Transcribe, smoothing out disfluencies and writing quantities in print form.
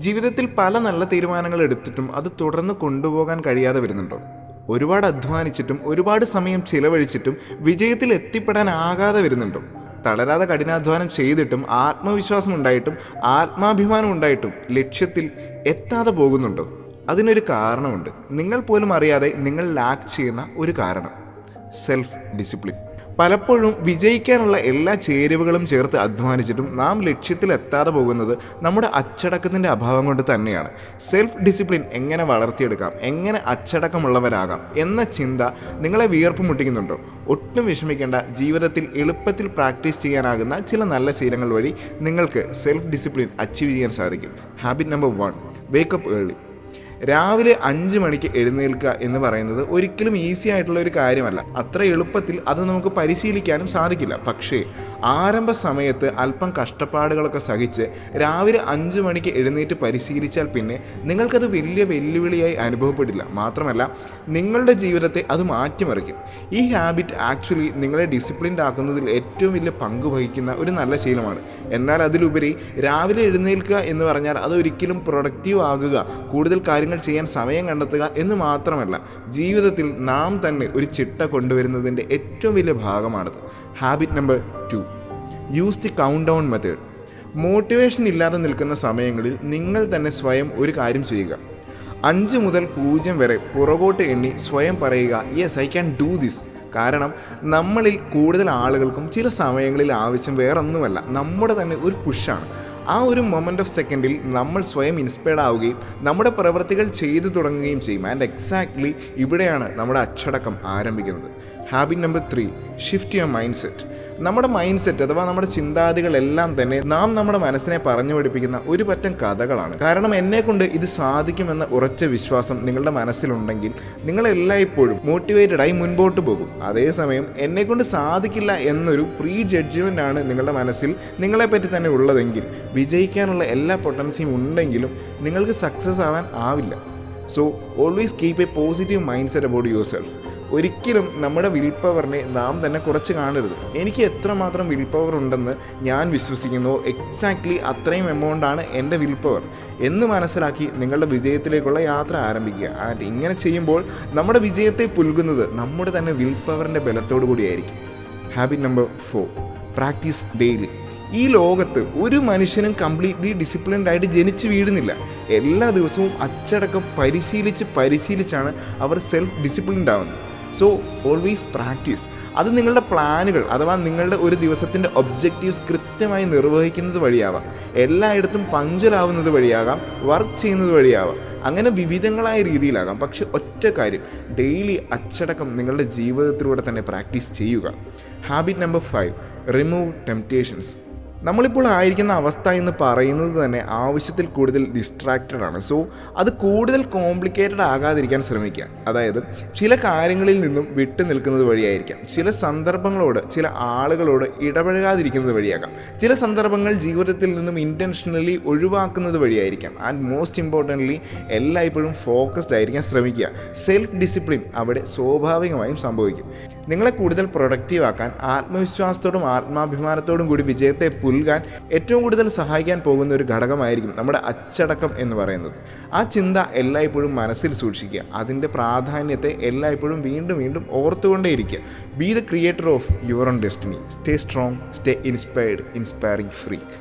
ജീവിതത്തിൽ പല നല്ല തീരുമാനങ്ങൾ എടുത്തിട്ടും അത് തുടർന്ന് കൊണ്ടുപോകാൻ കഴിയാതെ വരുന്നുണ്ടോ? ഒരുപാട് അധ്വാനിച്ചിട്ടും ഒരുപാട് സമയം ചിലവഴിച്ചിട്ടും വിജയത്തിൽ എത്തിപ്പെടാനാകാതെ വരുന്നുണ്ടോ? തളരാതെ കഠിനാധ്വാനം ചെയ്തിട്ടും ആത്മവിശ്വാസം ഉണ്ടായിട്ടും ആത്മാഭിമാനം ഉണ്ടായിട്ടും ലക്ഷ്യത്തിൽ എത്താതെ പോകുന്നുണ്ടോ? അതിനൊരു കാരണമുണ്ട്. നിങ്ങൾ പോലും അറിയാതെ നിങ്ങൾ ലാക്ക് ചെയ്യുന്ന ഒരു കാരണം: സെൽഫ് ഡിസിപ്ലിൻ. പലപ്പോഴും വിജയിക്കാനുള്ള എല്ലാ ചേരുവകളും ചേർത്ത് അധ്വാനിച്ചിട്ടും നാം ലക്ഷ്യത്തിൽ എത്താതെ പോകുന്നത് നമ്മുടെ അച്ചടക്കത്തിൻ്റെ അഭാവം കൊണ്ട് തന്നെയാണ്. സെൽഫ് ഡിസിപ്ലിൻ എങ്ങനെ വളർത്തിയെടുക്കാം, എങ്ങനെ അച്ചടക്കമുള്ളവരാകാം എന്ന ചിന്ത നിങ്ങളെ വീർപ്പ് മുട്ടിക്കുന്നുണ്ടോ? ഒട്ടും വിഷമിക്കേണ്ട. ജീവിതത്തിൽ എളുപ്പത്തിൽ പ്രാക്ടീസ് ചെയ്യാനാകുന്ന ചില നല്ല ശീലങ്ങൾ വഴി നിങ്ങൾക്ക് സെൽഫ് ഡിസിപ്ലിൻ അച്ചീവ് ചെയ്യാൻ സാധിക്കും. Habit number 1: wake up early. രാവിലെ 5 മണിക്ക് എഴുന്നേൽക്കുക എന്ന് പറയുന്നത് ഒരിക്കലും ഈസി ആയിട്ടുള്ള ഒരു കാര്യമല്ല. അത്ര എളുപ്പത്തിൽ അത് നമുക്ക് പരിശീലിക്കാനും സാധിക്കില്ല. പക്ഷേ ആരംഭ സമയത്ത് അല്പം കഷ്ടപ്പാടുകളൊക്കെ സഹിച്ച് രാവിലെ 5 മണിക്ക് എഴുന്നേറ്റ് പരിശീലിച്ചാൽ പിന്നെ നിങ്ങൾക്കത് വലിയ വെല്ലുവിളിയായി അനുഭവപ്പെടില്ല. മാത്രമല്ല, നിങ്ങളുടെ ജീവിതത്തെ അത് മാറ്റിമറിക്കും. ഈ ഹാബിറ്റ് ആക്ച്വലി നിങ്ങളെ ഡിസിപ്ലിൻഡ് ആക്കുന്നതിൽ ഏറ്റവും വലിയ പങ്ക് വഹിക്കുന്ന ഒരു നല്ല ശീലമാണ്. എന്നാൽ അതിലുപരി രാവിലെ എഴുന്നേൽക്കുക എന്ന് പറഞ്ഞാൽ അതൊരിക്കലും പ്രൊഡക്റ്റീവ് ആകുക, കൂടുതൽ കാര്യങ്ങൾ ചെയ്യാൻ സമയം കണ്ടെത്തുക എന്ന് മാത്രമല്ല, ജീവിതത്തിൽ നാം തന്നെ ഒരു ചിട്ട കൊണ്ടുവരുന്നതിൻ്റെ ഏറ്റവും വലിയ ഭാഗമാണത്. Habit number 2: use the countdown method. Motivation ഇല്ലാതെ നിൽക്കുന്ന സമയങ്ങളിൽ നിങ്ങൾ തന്നെ സ്വയം ഒരു കാര്യം ചെയ്യുക. 5 മുതൽ 0 വരെ പുറകോട്ട് എണ്ണി സ്വയം പറയുക, yes I can do this. കാരണം നമ്മളിൽ കൂടുതൽ ആളുകൾക്കും ചില സമയങ്ങളിൽ ആവശ്യം വേറൊന്നുമല്ല, നമ്മുടെ തന്നെ ഒരു പുഷാണ്. ആ ഒരു മൊമെൻ്റ് ഓഫ് സെക്കൻഡിൽ നമ്മൾ സ്വയം ഇൻസ്പയർഡ് ആവുകയും നമ്മുടെ പ്രവൃത്തികൾ ചെയ്തു തുടങ്ങുകയും ചെയ്യും. ആൻഡ് എക്സാക്ട്ലി ഇവിടെയാണ് നമ്മുടെ അച്ചടക്കം ആരംഭിക്കുന്നത്. Habit number 3: shift your mind set. നമ്മുടെ മൈൻഡ് സെറ്റ് അഥവാ നമ്മുടെ ചിന്താഗതികളെല്ലാം തന്നെ നാം നമ്മുടെ മനസ്സിനെ പറഞ്ഞു പഠിപ്പിക്കുന്ന ഒരു പറ്റം കഥകളാണ്. കാരണം എന്നെക്കൊണ്ട് ഇത് സാധിക്കുമെന്ന ഉറച്ച വിശ്വാസം നിങ്ങളുടെ മനസ്സിലുണ്ടെങ്കിൽ നിങ്ങൾ എല്ലായ്പ്പോഴും മോട്ടിവേറ്റഡായി മുൻപോട്ട് പോകും. അതേസമയം എന്നെക്കൊണ്ട് സാധിക്കില്ല എന്നൊരു പ്രീ ജഡ്ജ്മെൻ്റ് ആണ് നിങ്ങളുടെ മനസ്സിൽ നിങ്ങളെപ്പറ്റി തന്നെ ഉള്ളതെങ്കിൽ വിജയിക്കാനുള്ള എല്ലാ പൊട്ടൻസിയും ഉണ്ടെങ്കിലും നിങ്ങൾക്ക് സക്സസ് ആവാൻ ആവില്ല. So always keep A positive mind set about your self. ഒരിക്കലും നമ്മുടെ വിൽ പവറിനെ നാം തന്നെ കുറച്ച് കാണരുത്. എനിക്ക് എത്രമാത്രം വിൽ പവർ ഉണ്ടെന്ന് ഞാൻ വിശ്വസിക്കുന്നു, എക്സാക്ട്ലി അത്രയും എമൗണ്ടാണ് എൻ്റെ വിൽ പവർ എന്ന് മനസ്സിലാക്കി നിങ്ങളുടെ വിജയത്തിലേക്കുള്ള യാത്ര ആരംഭിക്കുക. ആൻഡ് ഇങ്ങനെ ചെയ്യുമ്പോൾ നമ്മുടെ വിജയത്തെ പുൽകുന്നത് നമ്മുടെ തന്നെ വിൽ പവറിൻ്റെ ബലത്തോടു കൂടിയായിരിക്കും. Habit number 4: practice daily. ഈ ലോകത്ത് ഒരു മനുഷ്യനും കംപ്ലീറ്റ്ലി ഡിസിപ്ലിൻഡ് ആയിട്ട് ജനിച്ച് വീഴുന്നില്ല. എല്ലാ ദിവസവും അച്ചടക്കം പരിശീലിച്ചാണ് അവർ സെൽഫ് ഡിസിപ്ലിൻഡ് ആവുന്നത്. So always practice. അത് നിങ്ങളുടെ പ്ലാനുകൾ അഥവാ നിങ്ങളുടെ ഒരു ദിവസത്തിൻ്റെ ഒബ്ജക്റ്റീവ്സ് കൃത്യമായി നിർവഹിക്കുന്നത് വഴിയാവാം, എല്ലായിടത്തും പഞ്ചലാവുന്നത് വഴിയാകാം, വർക്ക് ചെയ്യുന്നത് വഴിയാവാം, അങ്ങനെ വിവിധങ്ങളായ രീതിയിലാകാം. പക്ഷെ ഒറ്റ കാര്യം: ഡെയിലി അച്ചടക്കം നിങ്ങളുടെ ജീവിതത്തിലൂടെ തന്നെ പ്രാക്ടീസ് ചെയ്യുക. Habit number 5: remove temptations. നമ്മളിപ്പോൾ ആയിരിക്കുന്ന അവസ്ഥ എന്ന് പറയുന്നത് തന്നെ ആവശ്യത്തിൽ കൂടുതൽ ഡിസ്ട്രാക്റ്റഡ് ആണ്. സോ അത് കൂടുതൽ കോംപ്ലിക്കേറ്റഡ് ആകാതിരിക്കാൻ ശ്രമിക്കുക. അതായത് ചില കാര്യങ്ങളിൽ നിന്നും വിട്ടു നിൽക്കുന്നത് വഴിയായിരിക്കാം, ചില സന്ദർഭങ്ങളോട് ചില ആളുകളോട് ഇടപഴകാതിരിക്കുന്നത് വഴിയാകാം, ചില സന്ദർഭങ്ങൾ ജീവിതത്തിൽ നിന്നും ഇൻറ്റൻഷനലി ഒഴിവാക്കുന്നത് വഴിയായിരിക്കാം. ആൻഡ് മോസ്റ്റ് ഇമ്പോർട്ടൻ്റ്ലി എല്ലായ്പ്പോഴും ഫോക്കസ്ഡ് ആയിരിക്കാൻ ശ്രമിക്കുക. സെൽഫ് ഡിസിപ്ലിൻ അവിടെ സ്വാഭാവികമായും സംഭവിക്കും. നിങ്ങളെ കൂടുതൽ പ്രൊഡക്റ്റീവ് ആക്കാൻ, ആത്മവിശ്വാസത്തോടും ആത്മാഭിമാനത്തോടും കൂടി വിജയത്തെ പുൽകാൻ ഏറ്റവും കൂടുതൽ സഹായിക്കാൻ പോകുന്ന ഒരു ഘടകമായിരിക്കും നമ്മുടെ അച്ചടക്കം എന്ന് പറയുന്നത്. ആ ചിന്ത എല്ലായ്പ്പോഴും മനസ്സിൽ സൂക്ഷിക്കുക. അതിൻ്റെ പ്രാധാന്യത്തെ എല്ലായ്പ്പോഴും വീണ്ടും വീണ്ടും ഓർത്തുകൊണ്ടേയിരിക്കുക. Be the creator of your own destiny. Stay strong, stay inspired, inspiring freak.